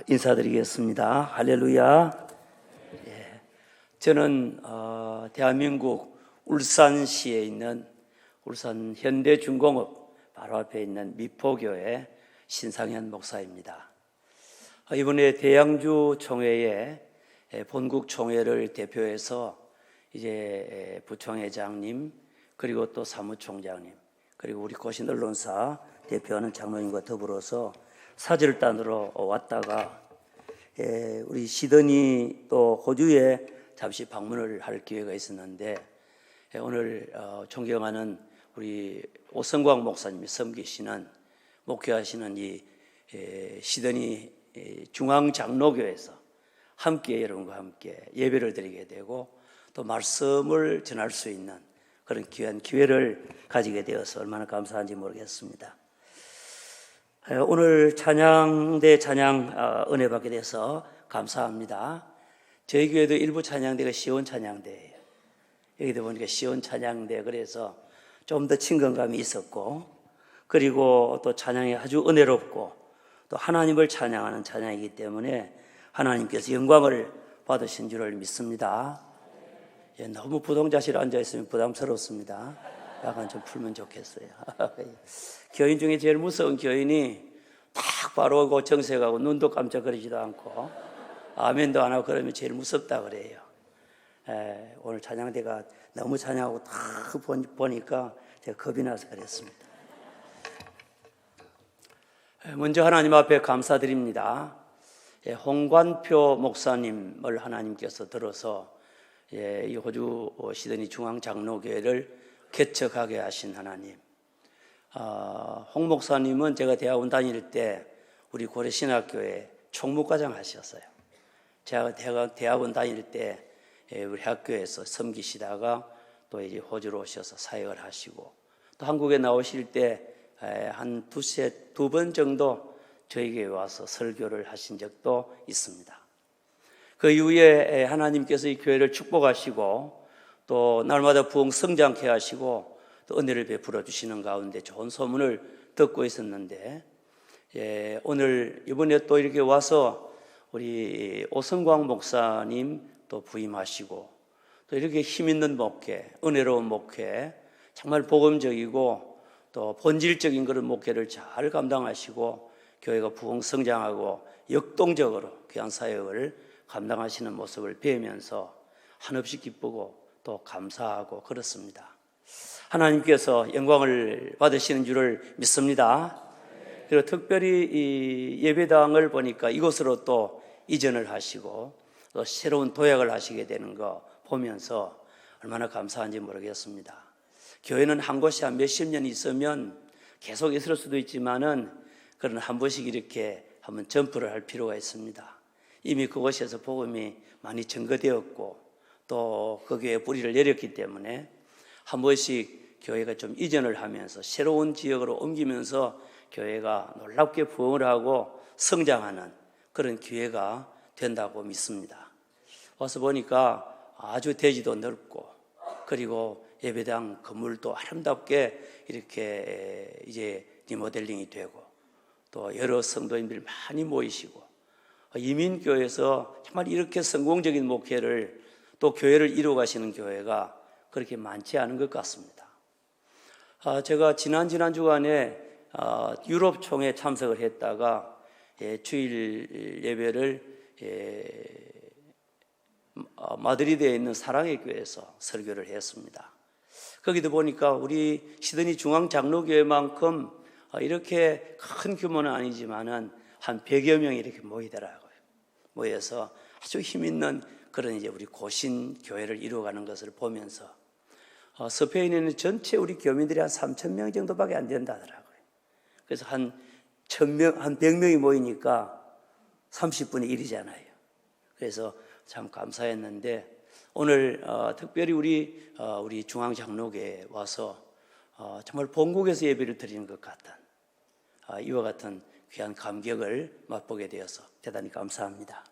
인사드리겠습니다. 할렐루야. 저는 대한민국 울산시에 있는 울산 현대중공업 바로 앞에 있는 미포교회 신상현 목사입니다. 이번에 대양주 총회에 본국 총회를 대표해서 이제 부총회장님 그리고 또 사무총장님 그리고 우리 고신 언론사 대표하는 장로님과 더불어서 사절단으로 왔다가 우리 시드니 또 호주에 잠시 방문을 할 기회가 있었는데 오늘 존경하는 우리 오성광 목사님이 섬기시는 목회하시는 이 시드니 중앙장로교회에서 함께 여러분과 함께 예배를 드리게 되고 또 말씀을 전할 수 있는 그런 귀한 기회를 가지게 되어서 얼마나 감사한지 모르겠습니다. 오늘 찬양대 찬양 은혜 받게 돼서 감사합니다. 저희 교회도 일부 찬양대가 시온 찬양대예요. 여기도 보니까 시온 찬양대, 그래서 좀 더 친근감이 있었고, 그리고 또 찬양이 아주 은혜롭고 또 하나님을 찬양하는 찬양이기 때문에 하나님께서 영광을 받으신 줄을 믿습니다. 너무 부동자실에 앉아있으면 부담스럽습니다. 약간 좀 풀면 좋겠어요. 교인 중에 제일 무서운 교인이 딱 바로 오고 정색하고 눈도 깜짝거리지도 않고 아멘도 안 하고 그러면 제일 무섭다 그래요. 오늘 찬양대가 너무 찬양하고 딱 보니까 제가 겁이 나서 그랬습니다. 먼저 하나님 앞에 감사드립니다. 홍관표 목사님을 하나님께서 들어서 이 호주 시드니 중앙장로교회를 개척하게 하신 하나님. 홍 목사님은 제가 대학원 다닐 때 우리 고려신학교에 총무과장 하셨어요. 제가 대학원 다닐 때 우리 학교에서 섬기시다가 또 이제 호주로 오셔서 사역을 하시고 또 한국에 나오실 때 한 두 번 정도 저희 교회에 와서 설교를 하신 적도 있습니다. 그 이후에 하나님께서 이 교회를 축복하시고 또 날마다 부흥 성장케 하시고 또 은혜를 베풀어 주시는 가운데 좋은 소문을 듣고 있었는데 오늘 이번에 또 이렇게 와서 우리 오성광 목사님 또 부임하시고 또 이렇게 힘 있는 목회, 은혜로운 목회, 정말 복음적이고 또 본질적인 그런 목회를 잘 감당하시고 교회가 부흥 성장하고 역동적으로 귀한 사역을 감당하시는 모습을 배우면서 한없이 기쁘고 또 감사하고 그렇습니다. 하나님께서 영광을 받으시는 줄을 믿습니다. 그리고 특별히 이 예배당을 보니까 이곳으로 또 이전을 하시고 또 새로운 도약을 하시게 되는 거 보면서 얼마나 감사한지 모르겠습니다. 교회는 한 곳이 한 몇십 년 있으면 계속 있을 수도 있지만은 그런 한 번씩 이렇게 한번 점프를 할 필요가 있습니다. 이미 그곳에서 복음이 많이 증거되었고 또 그 교회에 뿌리를 내렸기 때문에 한 번씩 교회가 좀 이전을 하면서 새로운 지역으로 옮기면서 교회가 놀랍게 부흥을 하고 성장하는 그런 기회가 된다고 믿습니다. 와서 보니까 아주 대지도 넓고 그리고 예배당 건물도 아름답게 이렇게 이제 리모델링이 되고 또 여러 성도님들이 많이 모이시고 이민교회에서 정말 이렇게 성공적인 목회를 또 교회를 이루어 가시는 교회가 그렇게 많지 않은 것 같습니다. 제가 지난 주간에 유럽 총회에 참석을 했다가 주일 예배를 마드리드에 있는 사랑의 교회에서 설교를 했습니다. 거기도 보니까 우리 시드니 중앙장로교회만큼 이렇게 큰 규모는 아니지만은 한 100여 명이 이렇게 모이더라고요. 모여서 아주 힘 있는 그런 이제 우리 고신 교회를 이루어가는 것을 보면서 스페인에는 전체 우리 교민들이 한 3,000명 정도밖에 안 된다더라고요. 그래서 한 1,000명, 한 100명이 모이니까 30분의 1이잖아요. 그래서 참 감사했는데 오늘 특별히 우리 중앙장로교회에 와서 정말 본국에서 예배를 드리는 것 같은 이와 같은 귀한 감격을 맛보게 되어서 대단히 감사합니다.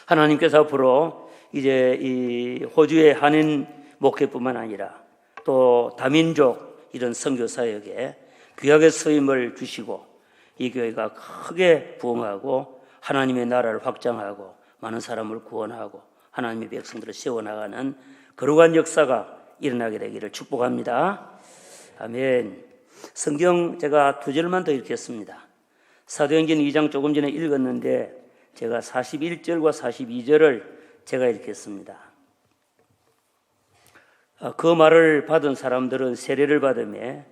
하나님께서 앞으로 이제 이 호주의 한인 목회뿐만 아니라 또 다민족 이런 선교 사역에 귀하게 쓰임을 주시고 이 교회가 크게 부흥하고 하나님의 나라를 확장하고 많은 사람을 구원하고 하나님의 백성들을 세워나가는 거룩한 역사가 일어나게 되기를 축복합니다. 아멘. 성경 제가 2절만 더 읽겠습니다. 사도행전 2장 조금 전에 읽었는데 제가 41절과 42절을 제가 읽겠습니다. 그 말을 받은 사람들은 세례를 받으며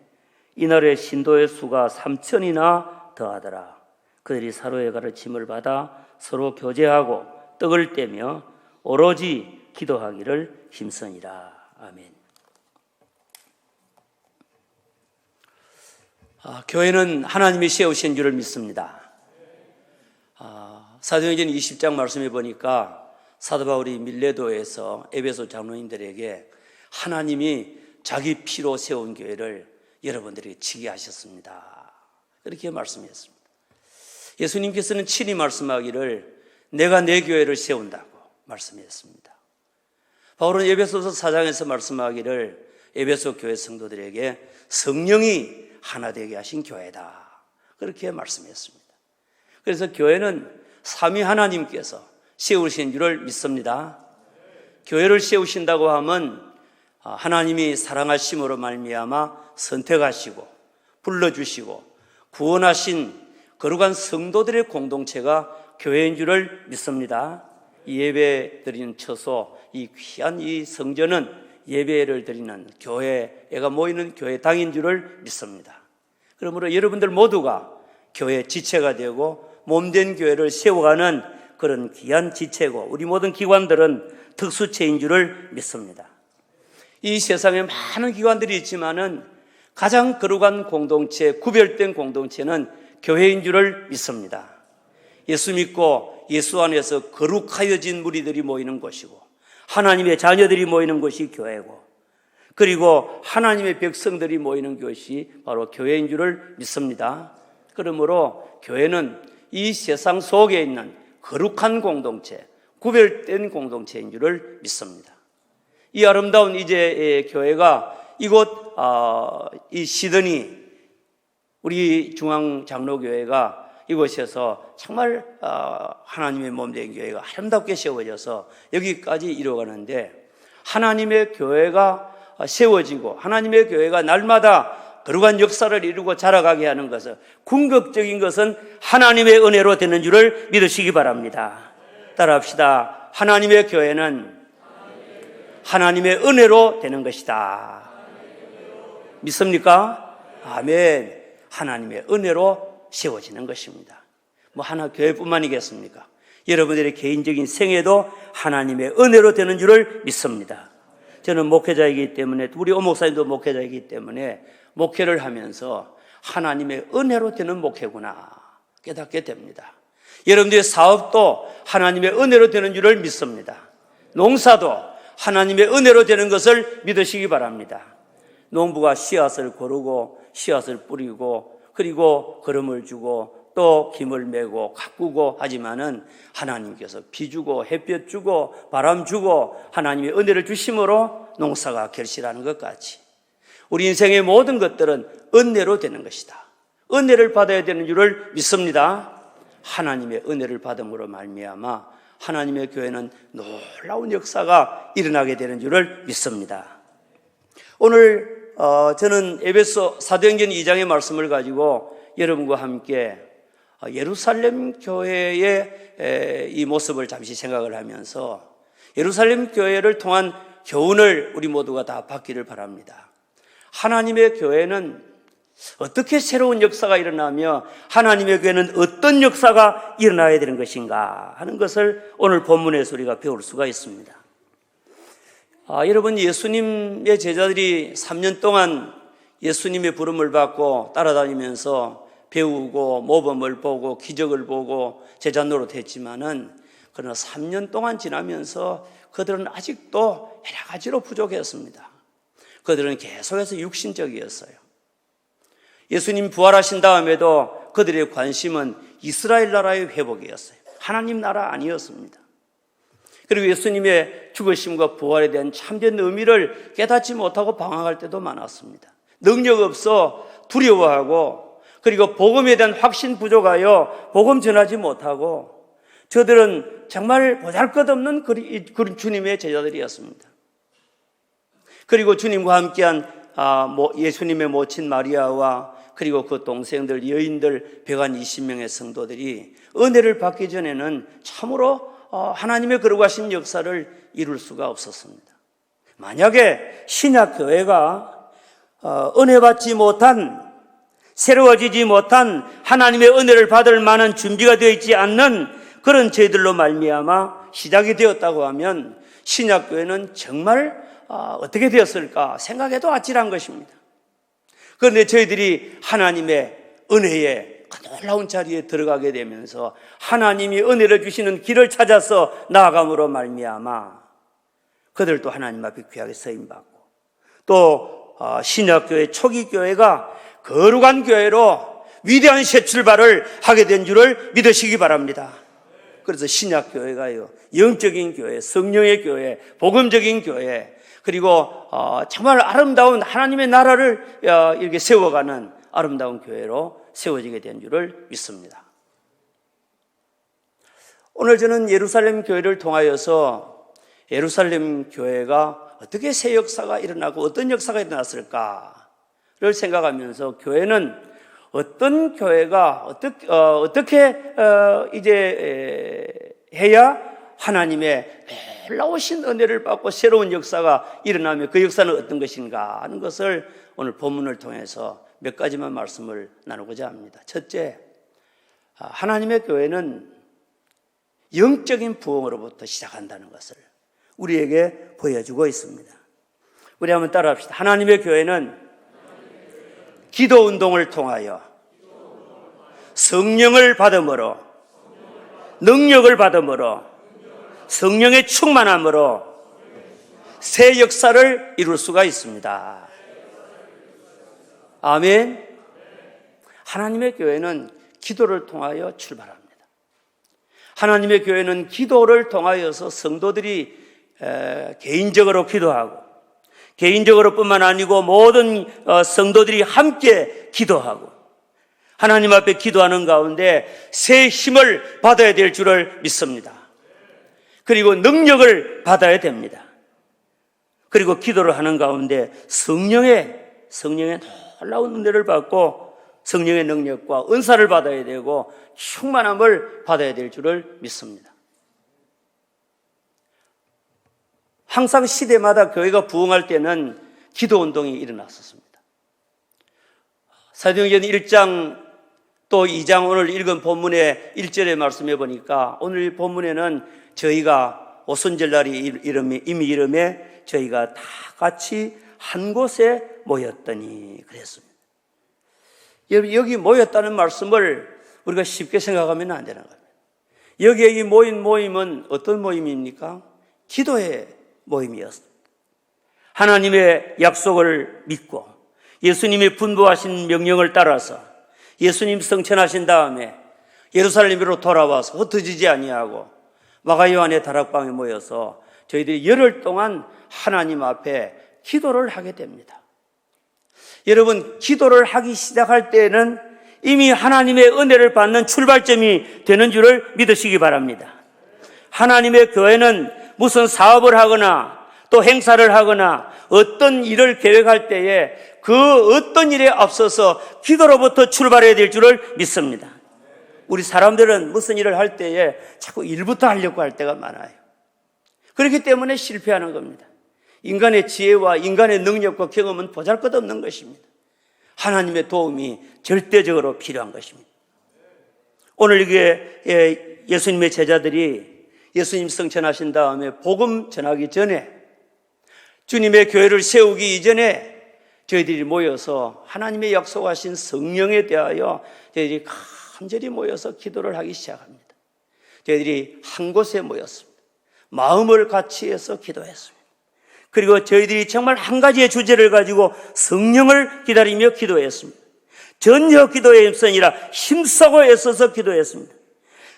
이날의 신도의 수가 3,000이나 더하더라. 그들이 사로의 가르침을 받아 서로 교제하고 떡을 떼며 오로지 기도하기를 힘쓰니라. 아멘. 교회는 하나님이 세우신 줄을 믿습니다. 사도행전 20장 말씀해 보니까 사도 바울이 밀레도에서 에베소 장로님들에게 하나님이 자기 피로 세운 교회를 여러분들에게 지게 하셨습니다. 그렇게 말씀했습니다. 예수님께서는 친히 말씀하기를 내가 내 교회를 세운다고 말씀했습니다. 바울은 에베소서 4장에서 말씀하기를 에베소 교회 성도들에게 성령이 하나 되게 하신 교회다. 그렇게 말씀했습니다. 그래서 교회는 삼위 하나님께서 세우신 줄을 믿습니다. 교회를 세우신다고 하면 하나님이 사랑하심으로 말미암아 선택하시고 불러주시고 구원하신 거룩한 성도들의 공동체가 교회인 줄을 믿습니다. 이 예배 드리는 처소, 이 귀한 이 성전은 예배를 드리는 교회가 모이는 교회당인 줄을 믿습니다. 그러므로 여러분들 모두가 교회 지체가 되고 몸된 교회를 세워가는 그런 귀한 지체고 우리 모든 기관들은 특수체인 줄을 믿습니다. 이 세상에 많은 기관들이 있지만은 가장 거룩한 공동체, 구별된 공동체는 교회인 줄을 믿습니다. 예수 믿고 예수 안에서 거룩하여진 무리들이 모이는 곳이고 하나님의 자녀들이 모이는 곳이 교회고 그리고 하나님의 백성들이 모이는 곳이 바로 교회인 줄을 믿습니다. 그러므로 교회는 이 세상 속에 있는 거룩한 공동체, 구별된 공동체인 줄을 믿습니다. 이 아름다운 이제 교회가 이곳 이 시드니 우리 중앙장로교회가 이곳에서 정말 하나님의 몸된 교회가 아름답게 세워져서 여기까지 이루어가는데 하나님의 교회가 세워지고 하나님의 교회가 날마다 거룩한 역사를 이루고 자라가게 하는 것은 궁극적인 것은 하나님의 은혜로 되는 줄을 믿으시기 바랍니다. 따라합시다. 하나님의 교회는 하나님의 은혜로 되는 것이다. 믿습니까? 아멘. 하나님의 은혜로 세워지는 것입니다. 뭐 하나 교회뿐만이겠습니까? 여러분들의 개인적인 생애도 하나님의 은혜로 되는 줄을 믿습니다. 저는 목회자이기 때문에 우리 오목사님도 목회자이기 때문에 목회를 하면서 하나님의 은혜로 되는 목회구나 깨닫게 됩니다. 여러분들의 사업도 하나님의 은혜로 되는 줄을 믿습니다. 농사도 하나님의 은혜로 되는 것을 믿으시기 바랍니다. 농부가 씨앗을 고르고 씨앗을 뿌리고 그리고 거름을 주고 또 김을 메고 가꾸고 하지만은 하나님께서 비 주고 햇볕 주고 바람 주고 하나님의 은혜를 주심으로 농사가 결실하는 것 같이 우리 인생의 모든 것들은 은혜로 되는 것이다. 은혜를 받아야 되는 줄을 믿습니다. 하나님의 은혜를 받음으로 말미암아 하나님의 교회는 놀라운 역사가 일어나게 되는 줄을 믿습니다. 오늘 저는 에베소 사도행전 2장의 말씀을 가지고 여러분과 함께 예루살렘 교회의 이 모습을 잠시 생각을 하면서 예루살렘 교회를 통한 교훈을 우리 모두가 다 받기를 바랍니다. 하나님의 교회는 어떻게 새로운 역사가 일어나며 하나님의 교회는 어떤 역사가 일어나야 되는 것인가 하는 것을 오늘 본문에서 우리가 배울 수가 있습니다. 여러분 예수님의 제자들이 3년 동안 예수님의 부름을 받고 따라다니면서 배우고 모범을 보고 기적을 보고 제자 노릇했지만은 그러나 3년 동안 지나면서 그들은 아직도 여러 가지로 부족했습니다. 그들은 계속해서 육신적이었어요. 예수님 부활하신 다음에도 그들의 관심은 이스라엘 나라의 회복이었어요. 하나님 나라 아니었습니다. 그리고 예수님의 죽으심과 부활에 대한 참된 의미를 깨닫지 못하고 방황할 때도 많았습니다. 능력 없어 두려워하고 그리고 복음에 대한 확신 부족하여 복음 전하지 못하고 저들은 정말 보잘것없는 그런 주님의 제자들이었습니다. 그리고 주님과 함께한 예수님의 모친 마리아와 그리고 그 동생들, 여인들 120명의 성도들이 은혜를 받기 전에는 참으로 하나님의 거룩하신 역사를 이룰 수가 없었습니다. 만약에 신약교회가 은혜 받지 못한, 새로워지지 못한 하나님의 은혜를 받을 만한 준비가 되어 있지 않는 그런 저희들로 말미암아 시작이 되었다고 하면 신약교회는 정말 어떻게 되었을까 생각해도 아찔한 것입니다. 그런데 저희들이 하나님의 은혜에 놀라운 자리에 들어가게 되면서 하나님이 은혜를 주시는 길을 찾아서 나아감으로 말미암아 그들도 하나님 앞에 귀하게 쓰임받고 또 신약교회 초기 교회가 거룩한 교회로 위대한 새 출발을 하게 된 줄을 믿으시기 바랍니다. 그래서 신약교회가요, 영적인 교회, 성령의 교회, 복음적인 교회, 그리고 정말 아름다운 하나님의 나라를 이렇게 세워가는 아름다운 교회로 세워지게 된 줄을 믿습니다. 오늘 저는 예루살렘 교회를 통하여서 예루살렘 교회가 어떻게 새 역사가 일어나고 어떤 역사가 일어났을까를 생각하면서 교회는 어떤 교회가 어떻게 이제 해야 하나님의 놀라우신 은혜를 받고 새로운 역사가 일어나며 그 역사는 어떤 것인가 하는 것을 오늘 본문을 통해서 몇 가지만 말씀을 나누고자 합니다. 첫째, 하나님의 교회는 영적인 부흥으로부터 시작한다는 것을 우리에게 보여주고 있습니다. 우리 한번 따라합시다. 하나님의 교회는 기도 운동을 통하여 성령을 받음으로, 능력을 받음으로, 성령의 충만함으로 새 역사를 이룰 수가 있습니다. 아멘. 하나님의 교회는 기도를 통하여 출발합니다. 하나님의 교회는 기도를 통하여서 성도들이 개인적으로 기도하고, 개인적으로 뿐만 아니고 모든 성도들이 함께 기도하고 하나님 앞에 기도하는 가운데 새 힘을 받아야 될 줄을 믿습니다. 그리고 능력을 받아야 됩니다. 그리고 기도를 하는 가운데 성령의 놀라운 은혜를 받고 성령의 능력과 은사를 받아야 되고 충만함을 받아야 될 줄을 믿습니다. 항상 시대마다 교회가 부흥할 때는 기도운동이 일어났었습니다. 사도행전 1장 또 2장 오늘 읽은 본문의 1절의 말씀해 보니까 오늘 본문에는 저희가 오순절날이 이름에 저희가 다 같이 한 곳에 모였더니 그랬습니다. 여기 모였다는 말씀을 우리가 쉽게 생각하면 안 되는 겁니다. 여기에 이 모임은 어떤 모임입니까? 기도의 모임이었습니다. 하나님의 약속을 믿고 예수님이 분부하신 명령을 따라서 예수님 성천하신 다음에 예루살렘으로 돌아와서 흩어지지 아니하고 마가 요한의 다락방에 모여서 저희들이 열흘 동안 하나님 앞에 기도를 하게 됩니다. 여러분, 기도를 하기 시작할 때에는 이미 하나님의 은혜를 받는 출발점이 되는 줄을 믿으시기 바랍니다. 하나님의 교회는 무슨 사업을 하거나 또 행사를 하거나 어떤 일을 계획할 때에 그 어떤 일에 앞서서 기도로부터 출발해야 될 줄을 믿습니다. 우리 사람들은 무슨 일을 할 때에 자꾸 일부터 하려고 할 때가 많아요. 그렇기 때문에 실패하는 겁니다. 인간의 지혜와 인간의 능력과 경험은 보잘것없는 것입니다. 하나님의 도움이 절대적으로 필요한 것입니다. 오늘 이게 예수님의 제자들이 예수님 성천하신 다음에 복음 전하기 전에 주님의 교회를 세우기 이전에 저희들이 모여서 하나님의 약속하신 성령에 대하여 저희들이 간절히 모여서 기도를 하기 시작합니다. 저희들이 한 곳에 모였습니다. 마음을 같이 해서 기도했습니다. 그리고 저희들이 정말 한 가지의 주제를 가지고 성령을 기다리며 기도했습니다. 전혀 기도에 힘쓰니라 힘쓰고 애써서 기도했습니다.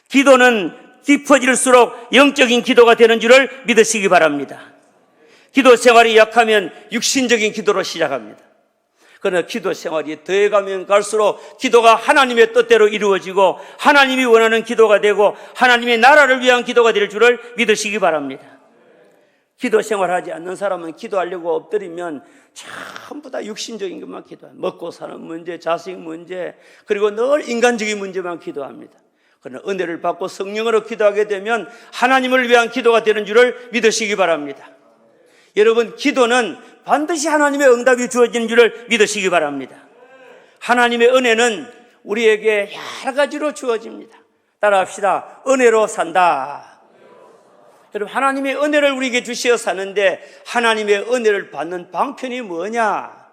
기도는 깊어질수록 영적인 기도가 되는 줄을 믿으시기 바랍니다. 기도 생활이 약하면 육신적인 기도로 시작합니다. 그러나 기도 생활이 더해가면 갈수록 기도가 하나님의 뜻대로 이루어지고 하나님이 원하는 기도가 되고 하나님의 나라를 위한 기도가 될 줄을 믿으시기 바랍니다. 기도 생활하지 않는 사람은 기도하려고 엎드리면 전부 다 육신적인 것만 기도합니다. 먹고 사는 문제, 자식 문제, 그리고 늘 인간적인 문제만 기도합니다. 그러나 은혜를 받고 성령으로 기도하게 되면 하나님을 위한 기도가 되는 줄을 믿으시기 바랍니다. 여러분, 기도는 반드시 하나님의 응답이 주어지는 줄을 믿으시기 바랍니다. 하나님의 은혜는 우리에게 여러 가지로 주어집니다. 따라합시다. 은혜로 산다. 여러분, 하나님의 은혜를 우리에게 주시어 사는데 하나님의 은혜를 받는 방편이 뭐냐?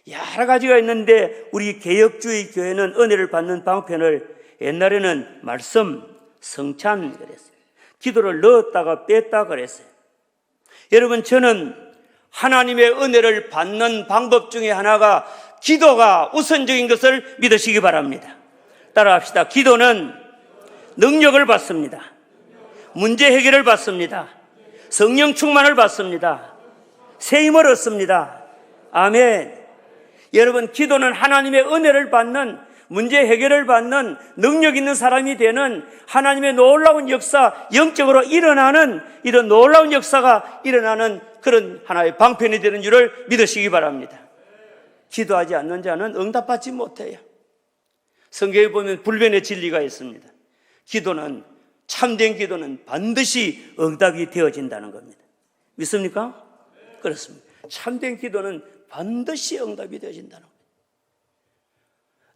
여러 가지가 있는데 우리 개혁주의 교회는 은혜를 받는 방편을 옛날에는 말씀, 성찬 그랬어요. 기도를 넣었다가 뺐다 그랬어요. 여러분, 저는 하나님의 은혜를 받는 방법 중에 하나가 기도가 우선적인 것을 믿으시기 바랍니다. 따라합시다. 기도는 능력을 받습니다. 문제 해결을 받습니다. 성령 충만을 받습니다. 새 힘을 얻습니다. 아멘. 여러분, 기도는 하나님의 은혜를 받는, 문제 해결을 받는 능력 있는 사람이 되는 하나님의 놀라운 역사, 영적으로 일어나는 이런 놀라운 역사가 일어나는 그런 하나의 방편이 되는 줄을 믿으시기 바랍니다. 기도하지 않는 자는 응답받지 못해요. 성경에 보면 불변의 진리가 있습니다. 참된 기도는 반드시 응답이 되어진다는 겁니다. 믿습니까? 그렇습니다. 참된 기도는 반드시 응답이 되어진다는 겁니다.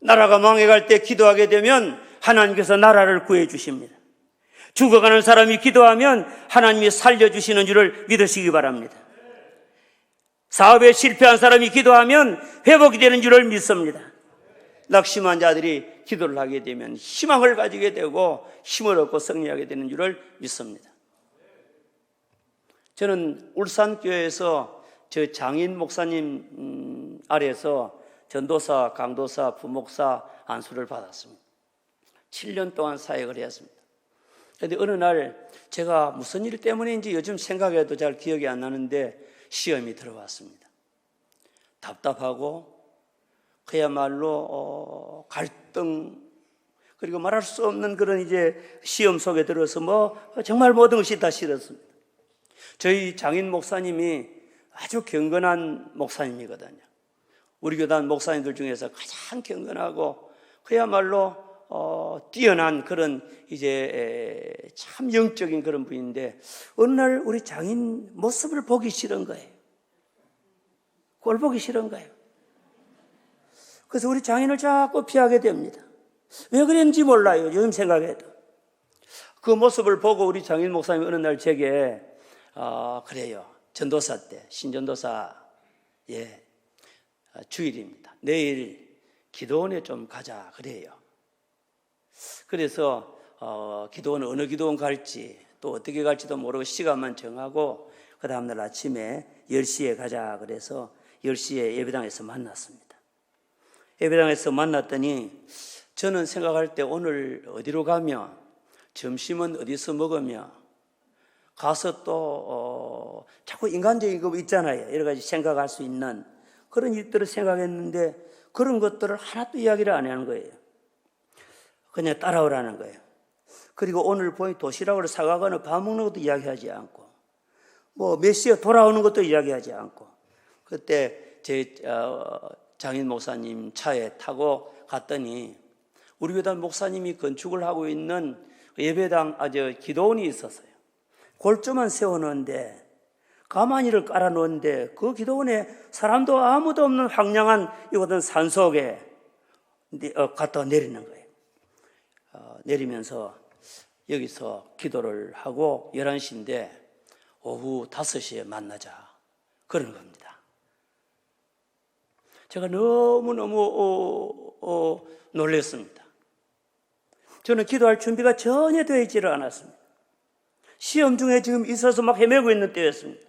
나라가 망해갈 때 기도하게 되면 하나님께서 나라를 구해 주십니다. 죽어가는 사람이 기도하면 하나님이 살려주시는 줄을 믿으시기 바랍니다. 사업에 실패한 사람이 기도하면 회복이 되는 줄을 믿습니다. 낙심한 자들이 기도를 하게 되면 희망을 가지게 되고 힘을 얻고 승리하게 되는 줄을 믿습니다. 저는 울산교회에서 저 장인 목사님 아래에서 전도사, 강도사, 부목사 안수를 받았습니다. 7년 동안 사역을 했습니다. 그런데 어느 날 제가 무슨 일 때문인지 요즘 생각해도 잘 기억이 안 나는데 시험이 들어왔습니다. 답답하고 그야말로 갈등, 그리고 말할 수 없는 그런 이제 시험 속에 들어서 정말 모든 것이 다 싫었습니다. 저희 장인 목사님이 아주 경건한 목사님이거든요. 우리 교단 목사님들 중에서 가장 경건하고 그야말로 뛰어난 그런 이제 참 영적인 그런 분인데 어느 날 우리 장인 모습을 보기 싫은 거예요. 꼴 보기 싫은 거예요. 그래서 우리 장인을 자꾸 피하게 됩니다. 왜 그랬는지 몰라요. 요즘 생각해도. 그 모습을 보고 우리 장인 목사님이 어느 날 제게 그래요. 전도사 때 신전도사 주일입니다. 내일 기도원에 좀 가자 그래요. 그래서 기도원 어느 기도원 갈지 또 어떻게 갈지도 모르고 시간만 정하고 그 다음날 아침에 10시에 가자 그래서 10시에 예배당에서 만났습니다. 예배당에서 만났더니 저는 생각할 때 오늘 어디로 가며 점심은 어디서 먹으며 가서 또 자꾸 인간적인 거 있잖아요. 여러 가지 생각할 수 있는 그런 일들을 생각했는데 그런 것들을 하나도 이야기를 안 하는 거예요. 그냥 따라오라는 거예요. 그리고 오늘 보니 도시락을 사가거나 밥 먹는 것도 이야기하지 않고 몇 시에 돌아오는 것도 이야기하지 않고 그때 제 장인 목사님 차에 타고 갔더니 우리 교단 목사님이 건축을 하고 있는 예배당 기도원이 있었어요. 골조만 세워놓은데 가마니를 깔아놓은데 그 기도원에 사람도 아무도 없는 황량한 이곳은 산속에 갔다 내리는 거예요. 내리면서 여기서 기도를 하고 11시인데 오후 5시에 만나자 그러는 겁니다. 제가 너무너무 놀랐습니다. 저는 기도할 준비가 전혀 되어 있지를 않았습니다. 시험 중에 지금 있어서 막 헤매고 있는 때였습니다.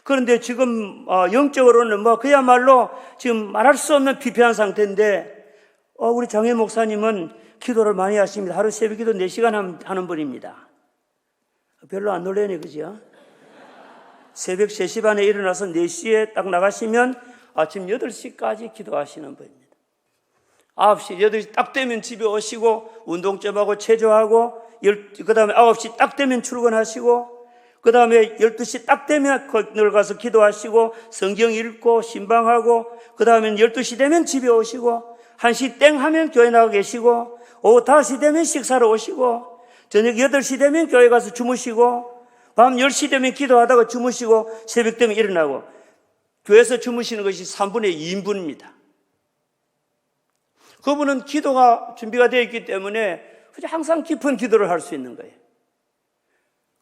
그런데 지금 영적으로는 그야말로 지금 말할 수 없는 피폐한 상태인데 우리 장인 목사님은 기도를 많이 하십니다. 하루 새벽기도 4시간 하는 분입니다. 별로 안 놀라네, 그죠? 새벽 3시 반에 일어나서 4시에 딱 나가시면 아침 8시까지 기도하시는 분입니다. 9시, 8시 딱 되면 집에 오시고 운동 좀 하고 체조하고 그 다음에 9시 딱 되면 출근하시고 그 다음에 12시 딱 되면 거기 가서 기도하시고 성경 읽고 신방하고 그 다음에 12시 되면 집에 오시고 1시 땡 하면 교회 나가 계시고 오후 5시 되면 식사로 오시고 저녁 8시 되면 교회 가서 주무시고 밤 10시 되면 기도하다가 주무시고 새벽 되면 일어나고 교회에서 주무시는 것이 3분의 2인분입니다. 그분은 기도가 준비가 되어 있기 때문에 항상 깊은 기도를 할 수 있는 거예요.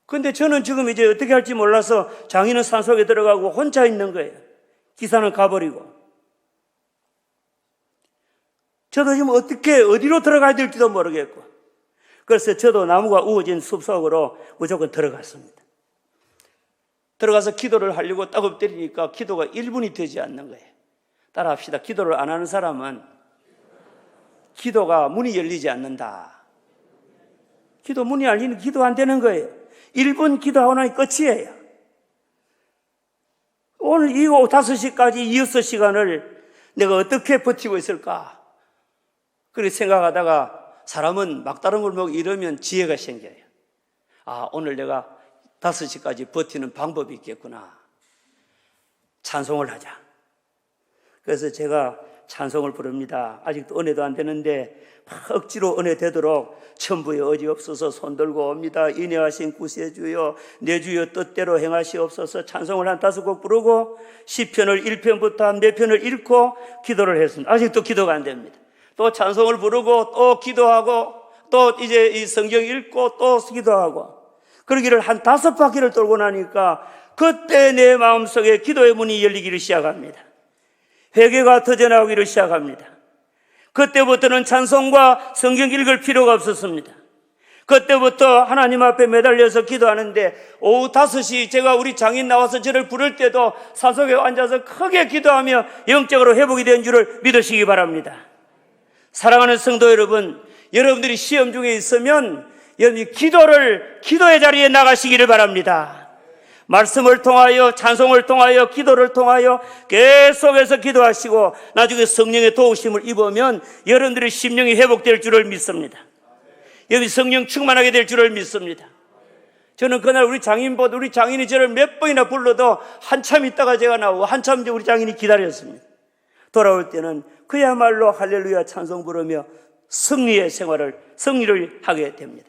그런데 저는 지금 이제 어떻게 할지 몰라서 장인은 산속에 들어가고 혼자 있는 거예요. 기사는 가버리고. 저도 지금 어디로 들어가야 될지도 모르겠고. 그래서 저도 나무가 우거진 숲속으로 무조건 들어갔습니다. 들어가서 기도를 하려고 딱 엎드리니까 기도가 1분이 되지 않는 거예요. 따라합시다. 기도를 안 하는 사람은 기도가 문이 열리지 않는다. 기도 문이 열리는 기도 안 되는 거예요. 1분 기도하고 나니 끝이에요. 오늘 이 오후 5시까지 이 6시간을 내가 어떻게 버티고 있을까? 그렇게 생각하다가 사람은 막다른 골목 이러면 지혜가 생겨요. 아, 오늘 내가 5시까지 버티는 방법이 있겠구나. 찬송을 하자. 그래서 제가 찬송을 부릅니다. 아직도 은혜도 안 되는데 억지로 은혜 되도록 천부의 의지 없어서 손들고 옵니다. 인내하신 구세주여 내 주여 뜻대로 행하시옵소서. 찬송을 한 5곡 부르고 시편을 1편부터 한 4편을 읽고 기도를 했습니다. 아직도 기도가 안 됩니다. 또 찬송을 부르고 또 기도하고 또 이제 이 성경 읽고 또 기도하고 그러기를 한 5바퀴를 돌고 나니까 그때 내 마음속에 기도의 문이 열리기를 시작합니다. 회개가 터져나오기를 시작합니다. 그때부터는 찬송과 성경 읽을 필요가 없었습니다. 그때부터 하나님 앞에 매달려서 기도하는데 오후 5시 제가 우리 장인 나와서 저를 부를 때도 산속에 앉아서 크게 기도하며 영적으로 회복이 된 줄을 믿으시기 바랍니다. 사랑하는 성도 여러분, 여러분들이 시험 중에 있으면 여러분이 기도의 자리에 나가시기를 바랍니다. 말씀을 통하여 찬송을 통하여 기도를 통하여 계속해서 기도하시고 나중에 성령의 도우심을 입으면 여러분들의 심령이 회복될 줄을 믿습니다. 여러분이 성령 충만하게 될 줄을 믿습니다. 저는 그날 우리 장인이 저를 몇 번이나 불러도 한참 있다가 제가 나오고 한참 이제 우리 장인이 기다렸습니다. 돌아올 때는 그야말로 할렐루야 찬송 부르며 승리를 하게 됩니다.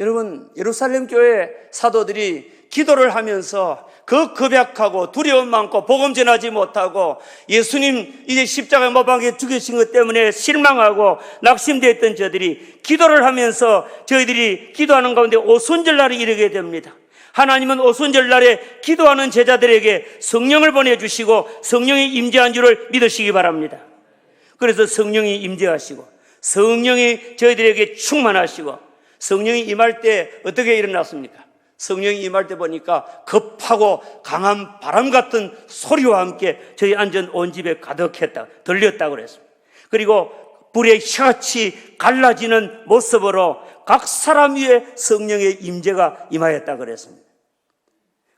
여러분, 예루살렘 교회 사도들이 기도를 하면서 그 겁약하고 두려움 많고 복음 전하지 못하고 예수님 이제 십자가에 못 박혀 죽으신 것 때문에 실망하고 낙심되었던 저들이 기도를 하면서 저희들이 기도하는 가운데 오순절날이 이르게 됩니다. 하나님은 오순절날에 기도하는 제자들에게 성령을 보내주시고 성령이 임재한 줄을 믿으시기 바랍니다. 그래서 성령이 임재하시고 성령이 저희들에게 충만하시고 성령이 임할 때 어떻게 일어났습니까? 성령이 임할 때 보니까 급하고 강한 바람 같은 소리와 함께 저희 앉은 온 집에 가득했다, 들렸다고 그랬습니다. 그리고 불의 혀같이 갈라지는 모습으로 각 사람 위에 성령의 임재가 임하였다고 그랬습니다.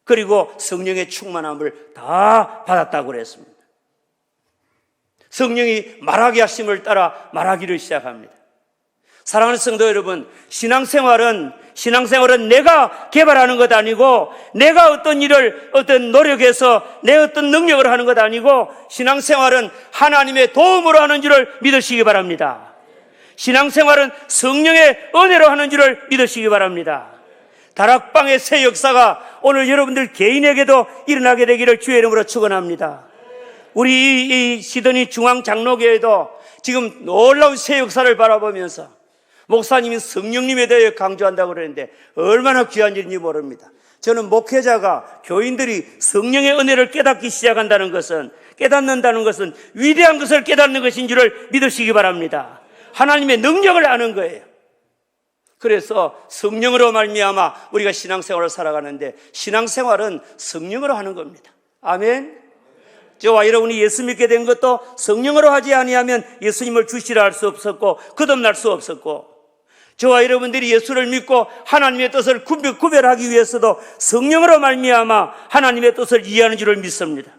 그리고 성령의 충만함을 다 받았다고 그랬습니다. 성령이 말하게 하심을 따라 말하기를 시작합니다. 사랑하는 성도 여러분, 신앙생활은 내가 개발하는 것 아니고 내가 어떤 노력해서 내 어떤 능력을 하는 것 아니고 신앙생활은 하나님의 도움으로 하는 줄을 믿으시기 바랍니다. 신앙생활은 성령의 은혜로 하는 줄을 믿으시기 바랍니다. 다락방의 새 역사가 오늘 여러분들 개인에게도 일어나게 되기를 주의 이름으로 축원합니다. 우리 이 시드니 중앙장로교회도 지금 놀라운 새 역사를 바라보면서 목사님이 성령님에 대해 강조한다고 그러는데 얼마나 귀한 일인지 모릅니다. 저는 목회자가 교인들이 성령의 은혜를 깨닫기 시작한다는 것은 깨닫는다는 것은 위대한 것을 깨닫는 것인 줄을 믿으시기 바랍니다. 하나님의 능력을 아는 거예요. 그래서 성령으로 말미암아 우리가 신앙생활을 살아가는데 신앙생활은 성령으로 하는 겁니다. 아멘. 저와 여러분이 예수 믿게 된 것도 성령으로 하지 아니하면 예수님을 주시라 할 수 없었고 거듭날 수 없었고 저와 여러분들이 예수를 믿고 하나님의 뜻을 구별하기 위해서도 성령으로 말미암아 하나님의 뜻을 이해하는 줄을 믿습니다.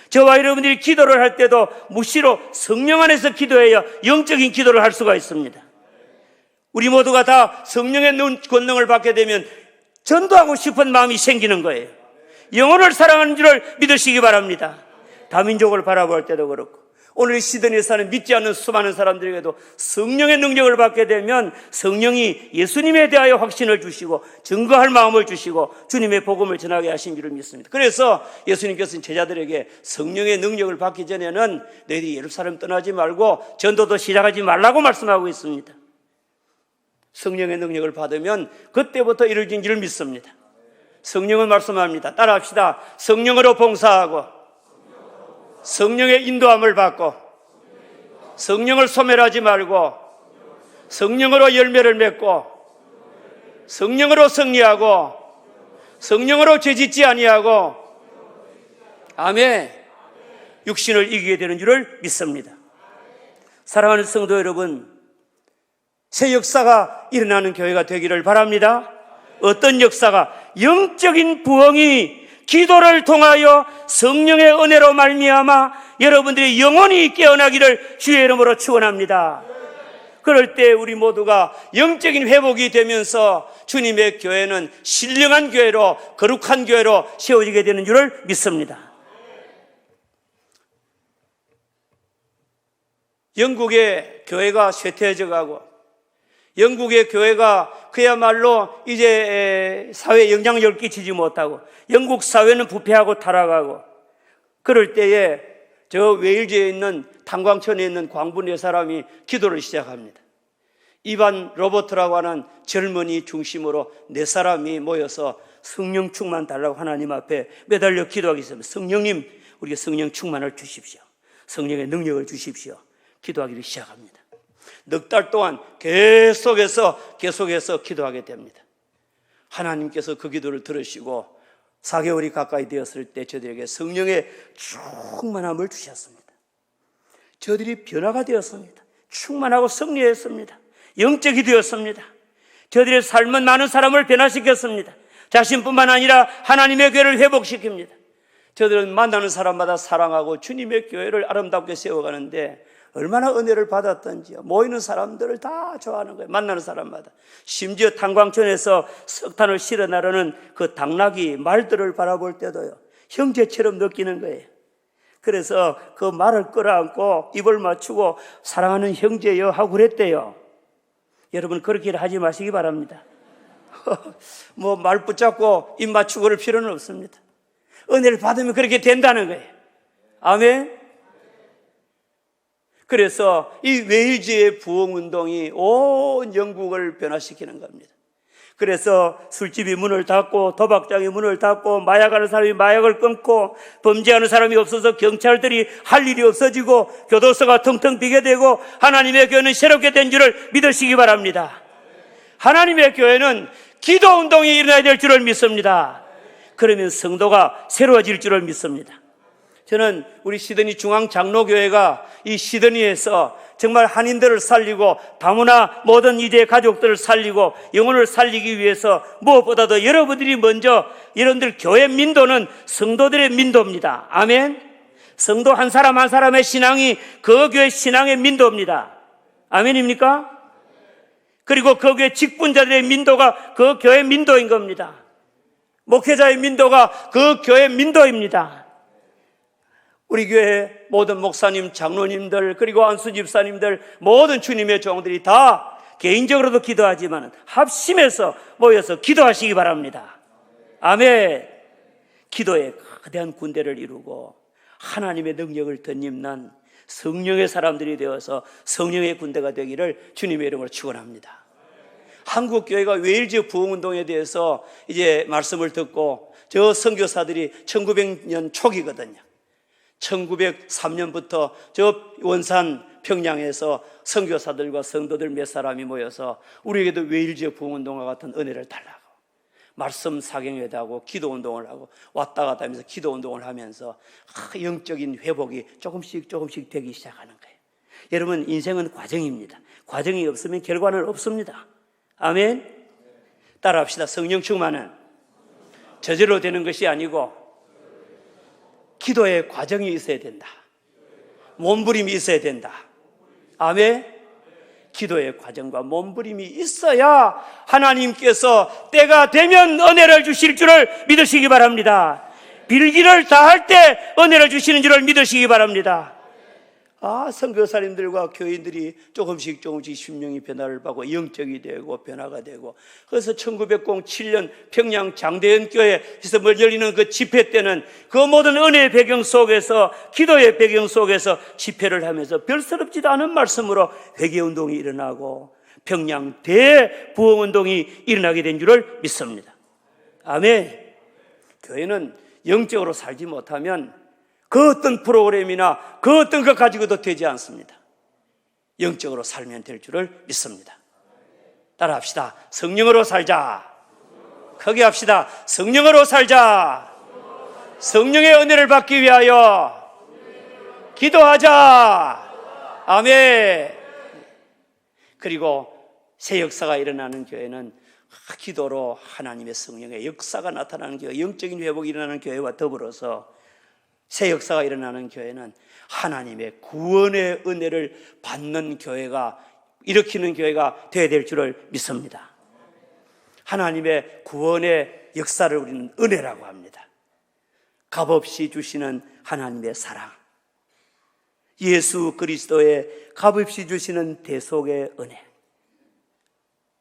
저와 여러분들이 기도를 할 때도 무시로 성령 안에서 기도해야 영적인 기도를 할 수가 있습니다. 우리 모두가 다 성령의 권능을 받게 되면 전도하고 싶은 마음이 생기는 거예요. 영혼을 사랑하는 줄을 믿으시기 바랍니다. 다민족을 바라볼 때도 그렇고 오늘 시드니에 사는 믿지 않는 수많은 사람들에게도 성령의 능력을 받게 되면 성령이 예수님에 대하여 확신을 주시고 증거할 마음을 주시고 주님의 복음을 전하게 하신 줄을 믿습니다. 그래서 예수님께서는 제자들에게 성령의 능력을 받기 전에는 너희들이 예루살렘 떠나지 말고 전도도 시작하지 말라고 말씀하고 있습니다. 성령의 능력을 받으면 그때부터 이루어진 줄을 믿습니다. 성령은 말씀합니다. 따라합시다. 성령으로 봉사하고 성령의 인도함을 받고 성령을 소멸하지 말고 성령으로 열매를 맺고 성령으로 승리하고 성령으로 죄짓지 아니하고 아멘. 육신을 이기게 되는 줄을 믿습니다. 사랑하는 성도 여러분, 새 역사가 일어나는 교회가 되기를 바랍니다. 어떤 역사가? 영적인 부흥이 기도를 통하여 성령의 은혜로 말미암아 여러분들의 영혼이 깨어나기를 주의 이름으로 축원합니다. 그럴 때 우리 모두가 영적인 회복이 되면서 주님의 교회는 신령한 교회로 거룩한 교회로 세워지게 되는 줄을 믿습니다. 영국의 교회가 쇠퇴해져 가고 영국의 교회가 그야말로 이제 사회에 영향력을 끼치지 못하고 영국 사회는 부패하고 타락하고 그럴 때에 저 웨일즈에 있는 탄광촌에 있는 광부 네 사람이 기도를 시작합니다. 이반 로버트라고 하는 젊은이 중심으로 네 사람이 모여서 성령 충만 달라고 하나님 앞에 매달려 기도하기 시작합니다. 성령님, 우리가 성령 충만을 주십시오. 성령의 능력을 주십시오. 기도하기를 시작합니다. 넉 달 동안 계속해서 기도하게 됩니다. 하나님께서 그 기도를 들으시고 4개월이 가까이 되었을 때 저들에게 성령의 충만함을 주셨습니다. 저들이 변화가 되었습니다. 충만하고 승리했습니다. 영적이 되었습니다. 저들의 삶은 많은 사람을 변화시켰습니다. 자신뿐만 아니라 하나님의 교회를 회복시킵니다. 저들은 만나는 사람마다 사랑하고 주님의 교회를 아름답게 세워가는데 얼마나 은혜를 받았던지요. 모이는 사람들을 다 좋아하는 거예요. 만나는 사람마다. 심지어 탄광촌에서 석탄을 실어 나르는 그 당나귀 말들을 바라볼 때도요, 형제처럼 느끼는 거예요. 그래서 그 말을 끌어안고 입을 맞추고 사랑하는 형제여 하고 그랬대요. 여러분 그렇게 하지 마시기 바랍니다. 뭐 말 붙잡고 입 맞추고 그럴 필요는 없습니다. 은혜를 받으면 그렇게 된다는 거예요. 아멘. 그래서 이 웨일즈의 부흥운동이 온 영국을 변화시키는 겁니다. 그래서 술집이 문을 닫고 도박장이 문을 닫고 마약하는 사람이 마약을 끊고 범죄하는 사람이 없어서 경찰들이 할 일이 없어지고 교도소가 텅텅 비게 되고 하나님의 교회는 새롭게 된 줄을 믿으시기 바랍니다. 하나님의 교회는 기도운동이 일어나야 될 줄을 믿습니다. 그러면 성도가 새로워질 줄을 믿습니다. 저는 우리 시드니 중앙장로교회가 이 시드니에서 정말 한인들을 살리고 다문화 모든 이대 가족들을 살리고 영혼을 살리기 위해서 무엇보다도 여러분들이 먼저 여러분들 교회 민도는 성도들의 민도입니다. 아멘. 성도 한 사람 한 사람의 신앙이 그 교회 신앙의 민도입니다. 아멘입니까? 그리고 그 교회 직분자들의 민도가 그 교회 민도인 겁니다. 목회자의 민도가 그 교회 민도입니다. 우리 교회 모든 목사님, 장로님들, 그리고 안수 집사님들, 모든 주님의 종들이 다 개인적으로도 기도하지만 합심해서 모여서 기도하시기 바랍니다. 아멘. 기도의 거대한 군대를 이루고 하나님의 능력을 덧입는 성령의 사람들이 되어서 성령의 군대가 되기를 주님의 이름으로 축원합니다. 한국 교회가 웨일즈 부흥운동에 대해서 이제 말씀을 듣고 저 선교사들이 1900년 초기거든요. 1903년부터 저 원산 평양에서 선교사들과 성도들 몇 사람이 모여서 우리에게도 웨일즈 부흥운동과 같은 은혜를 달라고 말씀 사경회도 하고 기도운동을 하고 왔다 갔다 하면서 기도운동을 하면서 영적인 회복이 조금씩 되기 시작하는 거예요. 여러분 인생은 과정입니다. 과정이 없으면 결과는 없습니다. 아멘. 따라합시다. 성령 충만은 저절로 되는 것이 아니고 기도의 과정이 있어야 된다. 몸부림이 있어야 된다. 아멘. 기도의 과정과 몸부림이 있어야 하나님께서 때가 되면 은혜를 주실 줄을 믿으시기 바랍니다. 빌기를 다할 때 은혜를 주시는 줄을 믿으시기 바랍니다. 선교사님들과 교인들이 조금씩 심령이 변화를 받고 영적이 되고 변화가 되고, 그래서 1907년 평양 장대현 교회에서 열리는 그 집회 때는 그 모든 은혜의 배경 속에서, 기도의 배경 속에서 집회를 하면서 별스럽지도 않은 말씀으로 회개운동이 일어나고 평양 대부흥운동이 일어나게 된 줄을 믿습니다. 아멘. 교회는 영적으로 살지 못하면 그 어떤 프로그램이나 그 어떤 것 가지고도 되지 않습니다. 영적으로 살면 될 줄을 믿습니다. 따라합시다. 성령으로 살자. 크게 합시다. 성령으로 살자. 성령의 은혜를 받기 위하여 기도하자. 아멘. 그리고 새 역사가 일어나는 교회는 기도로 하나님의 성령의 역사가 나타나는 교회, 영적인 회복이 일어나는 교회와 더불어서 새 역사가 일어나는 교회는 하나님의 구원의 은혜를 받는 교회가, 일으키는 교회가 되어야 될 줄을 믿습니다. 하나님의 구원의 역사를 우리는 은혜라고 합니다. 값없이 주시는 하나님의 사랑, 예수 그리스도의 값없이 주시는 대속의 은혜.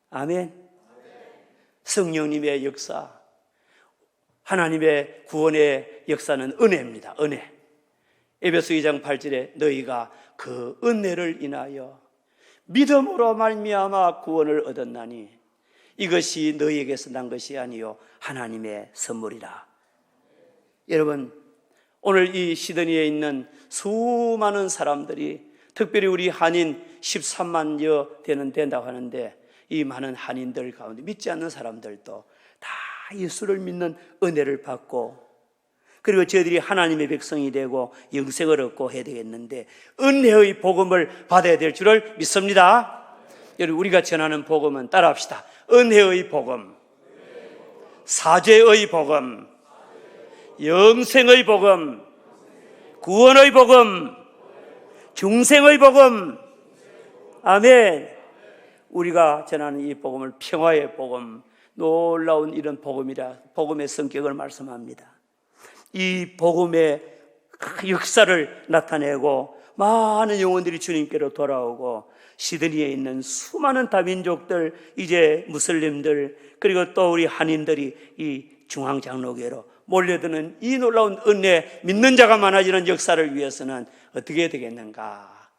아멘. 성령님의 역사, 하나님의 구원의 역사는 은혜입니다. 은혜. 에베소 2장 8절에 너희가 그 은혜를 인하여 믿음으로 말미암아 구원을 얻었나니 이것이 너희에게서 난 것이 아니요 하나님의 선물이라. 여러분, 오늘 이 시드니에 있는 수많은 사람들이, 특별히 우리 한인 13만여 된다고 하는데, 이 많은 한인들 가운데 믿지 않는 사람들도 다 예수를 믿는 은혜를 받고, 그리고 저희들이 하나님의 백성이 되고 영생을 얻고 해야 되겠는데 은혜의 복음을 받아야 될 줄을 믿습니다. 여러분, 우리가 전하는 복음은 따라합시다. 은혜의 복음, 사죄의 복음, 영생의 복음, 구원의 복음, 중생의 복음. 아멘. 우리가 전하는 이 복음을 평화의 복음, 놀라운 이런 복음이라, 복음의 성격을 말씀합니다. 이 복음의 역사를 나타내고 많은 영혼들이 주님께로 돌아오고, 시드니에 있는 수많은 다민족들, 이제 무슬림들, 그리고 또 우리 한인들이 이 중앙장로교회로 몰려드는 이 놀라운 은혜, 믿는 자가 많아지는 역사를 위해서는 어떻게 해야 되겠는가?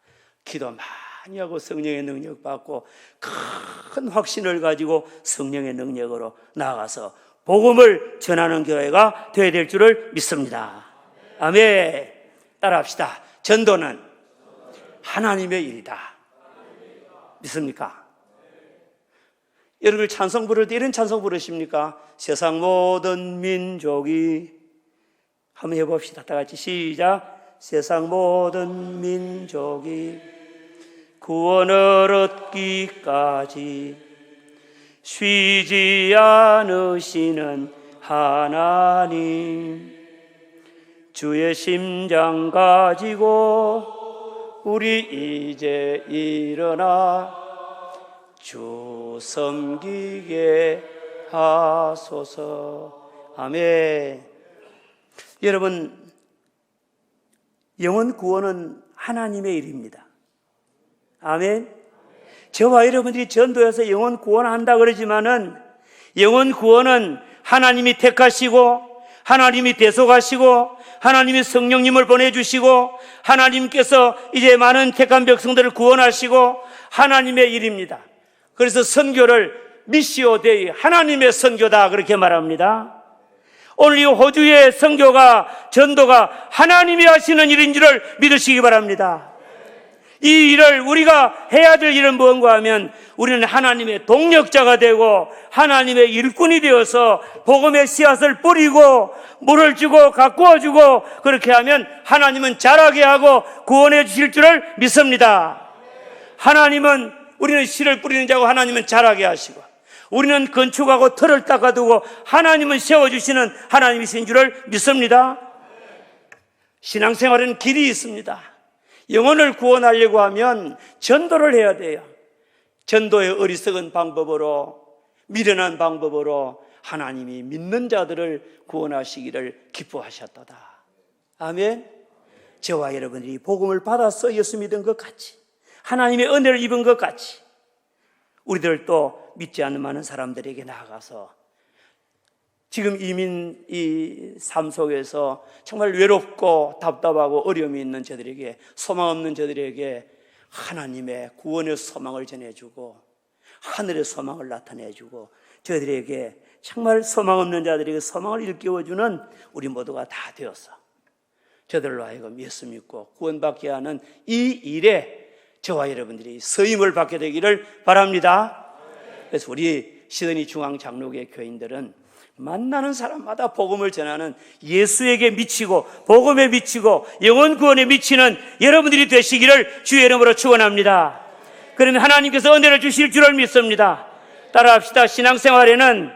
기도 많이 하고 성령의 능력 받고 큰 확신을 가지고 성령의 능력으로 나아가서 복음을 전하는 교회가 되어야 될 줄을 믿습니다. 아멘. 따라합시다. 전도는 하나님의 일이다. 믿습니까? 여러분, 찬송 부를 때 이런 찬송 부르십니까? 세상 모든 민족이, 한번 해봅시다. 다 같이 시작. 세상 모든 민족이 구원을 얻기까지 쉬지 않으시는 하나님, 주의 심장 가지고 우리 이제 일어나 주 섬기게 하소서. 아멘. 여러분, 영혼 구원은 하나님의 일입니다. 아멘. 저와 여러분들이 전도해서 영혼 구원한다 그러지만은, 영혼 구원은 하나님이 택하시고 하나님이 대속하시고 하나님이 성령님을 보내주시고 하나님께서 이제 많은 택한 백성들을 구원하시고 하나님의 일입니다. 그래서 선교를 미시오 데이, 하나님의 선교다, 그렇게 말합니다. 오늘 이 호주의 선교가, 전도가 하나님이 하시는 일인 줄을 믿으시기 바랍니다. 이 일을 우리가 해야 될 일은 무엇인가 하면, 우리는 하나님의 동력자가 되고 하나님의 일꾼이 되어서 복음의 씨앗을 뿌리고 물을 주고 가꾸어 주고, 그렇게 하면 하나님은 자라게 하고 구원해 주실 줄을 믿습니다. 하나님은, 우리는 씨를 뿌리는 자고 하나님은 자라게 하시고, 우리는 건축하고 틀을 닦아두고 하나님은 세워주시는 하나님이신 줄을 믿습니다. 신앙생활은 길이 있습니다. 영혼을 구원하려고 하면 전도를 해야 돼요. 전도의 어리석은 방법으로, 미련한 방법으로 하나님이 믿는 자들을 구원하시기를 기뻐하셨도다. 아멘. 저와 여러분들이 복음을 받아서 예수 믿은 것 같이, 하나님의 은혜를 입은 것 같이, 우리들도 믿지 않는 많은 사람들에게 나아가서 지금 이민 이 삶 속에서 정말 외롭고 답답하고 어려움이 있는 저들에게, 소망 없는 저들에게 하나님의 구원의 소망을 전해주고 하늘의 소망을 나타내주고 저들에게 정말 소망 없는 자들에게 소망을 일깨워주는 우리 모두가 다 되어서 저들로 하여금 예수 믿고 구원받게 하는 이 일에 저와 여러분들이 서임을 받게 되기를 바랍니다. 그래서 우리 시드니 중앙장로교회 교인들은 만나는 사람마다 복음을 전하는 예수에게 미치고 복음에 미치고 영혼 구원에 미치는 여러분들이 되시기를 주의 이름으로 축원합니다. 그러면 하나님께서 은혜를 주실 줄을 믿습니다. 따라합시다. 신앙생활에는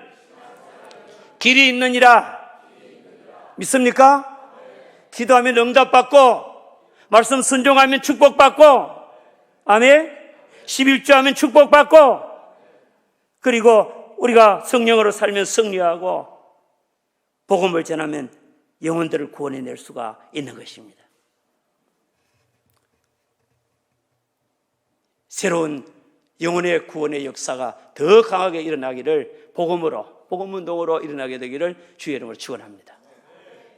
길이 있느니라. 믿습니까? 기도하면 응답받고, 말씀 순종하면 축복받고, 아멘. 11조하면 축복받고, 그리고 우리가 성령으로 살면 승리하고 복음을 전하면 영혼들을 구원해낼 수가 있는 것입니다. 새로운 영혼의 구원의 역사가 더 강하게 일어나기를 복음으로, 복음운동으로 일어나게 되기를 주의 이름으로 축원합니다.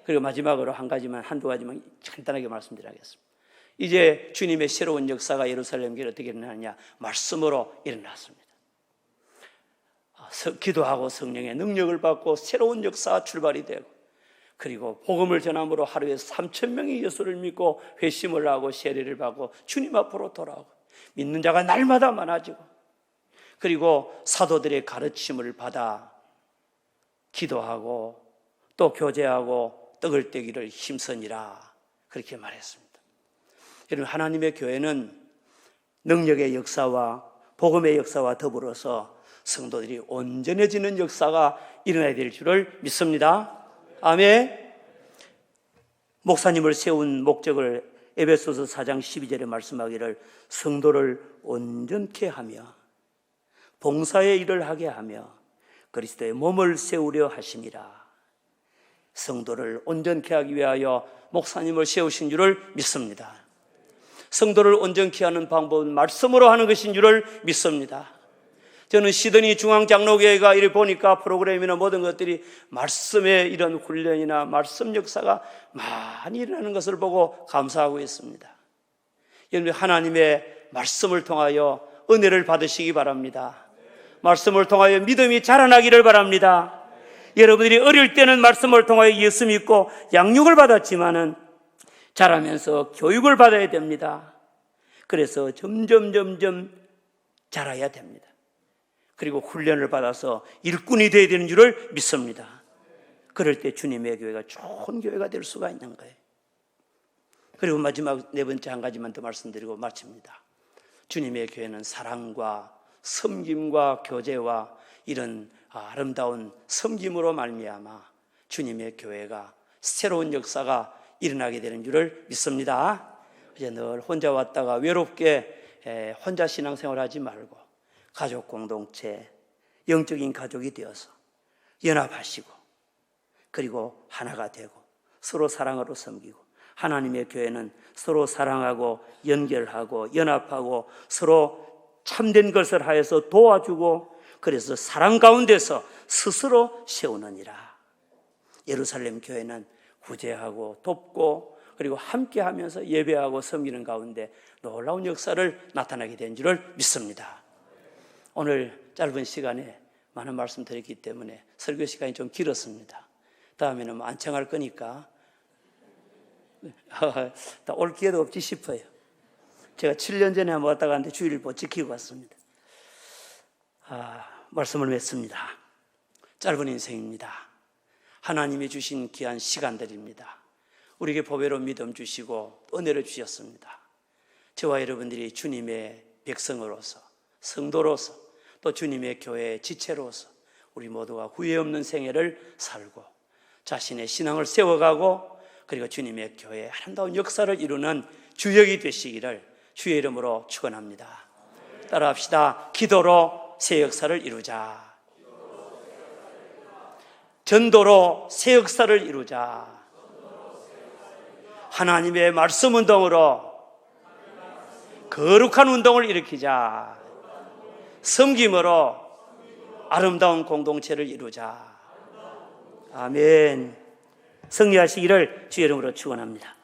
그리고 마지막으로 한두 가지만 간단하게 말씀드리겠습니다. 이제 주님의 새로운 역사가 예루살렘 교회에 어떻게 일어나느냐? 말씀으로 일어났습니다. 기도하고 성령의 능력을 받고 새로운 역사가 출발이 되고, 그리고 복음을 전함으로 하루에 3,000명이 예수를 믿고 회심을 하고 세례를 받고 주님 앞으로 돌아오고, 믿는 자가 날마다 많아지고, 그리고 사도들의 가르침을 받아 기도하고 또 교제하고 떡을 떼기를 힘쓰니라, 그렇게 말했습니다. 여러분, 하나님의 교회는 능력의 역사와 복음의 역사와 더불어서 성도들이 온전해지는 역사가 일어나야 될 줄을 믿습니다. 아멘. 목사님을 세운 목적을 에베소서 4장 12절에 말씀하기를 성도를 온전케 하며 봉사의 일을 하게 하며 그리스도의 몸을 세우려 하심이라. 성도를 온전케 하기 위하여 목사님을 세우신 줄을 믿습니다. 성도를 온전케 하는 방법은 말씀으로 하는 것인 줄을 믿습니다. 저는 시드니 중앙장로교회가 이를 보니까 프로그램이나 모든 것들이 말씀의 이런 훈련이나 말씀 역사가 많이 일어나는 것을 보고 감사하고 있습니다. 여러분, 하나님의 말씀을 통하여 은혜를 받으시기 바랍니다. 말씀을 통하여 믿음이 자라나기를 바랍니다. 여러분들이 어릴 때는 말씀을 통하여 예수 믿고 양육을 받았지만은 자라면서 교육을 받아야 됩니다. 그래서 점점 자라야 됩니다. 그리고 훈련을 받아서 일꾼이 되어야 되는 줄을 믿습니다. 그럴 때 주님의 교회가 좋은 교회가 될 수가 있는 거예요. 그리고 마지막 네 번째 한 가지만 더 말씀드리고 마칩니다. 주님의 교회는 사랑과 섬김과 교제와 이런 아름다운 섬김으로 말미암아 주님의 교회가 새로운 역사가 일어나게 되는 줄을 믿습니다. 이제 늘 혼자 왔다가 외롭게 혼자 신앙생활 하지 말고 가족 공동체, 영적인 가족이 되어서 연합하시고 그리고 하나가 되고 서로 사랑으로 섬기고, 하나님의 교회는 서로 사랑하고 연결하고 연합하고 서로 참된 것을 하여서 도와주고, 그래서 사랑 가운데서 스스로 세우느니라. 예루살렘 교회는 구제하고 돕고 그리고 함께하면서 예배하고 섬기는 가운데 놀라운 역사를 나타나게 된 줄을 믿습니다. 오늘 짧은 시간에 많은 말씀 드렸기 때문에 설교 시간이 좀 길었습니다. 다음에는 안청할 거니까 올 기회도 없지 싶어요. 제가 7년 전에 한번 왔다 갔는데 주일을 지키고 왔습니다. 말씀을 맺습니다. 짧은 인생입니다. 하나님이 주신 귀한 시간들입니다. 우리에게 보배로 믿음 주시고 은혜를 주셨습니다. 저와 여러분들이 주님의 백성으로서, 성도로서, 또 주님의 교회의 지체로서 우리 모두가 후회 없는 생애를 살고 자신의 신앙을 세워가고 그리고 주님의 교회의 아름다운 역사를 이루는 주역이 되시기를 주의 이름으로 축원합니다. 따라합시다. 기도로 새 역사를 이루자. 전도로 새 역사를 이루자. 하나님의 말씀 운동으로 거룩한 운동을 일으키자. 섬김으로 아름다운 공동체를 이루자. 아멘. 승리하시기를 주의 이름으로 축원합니다.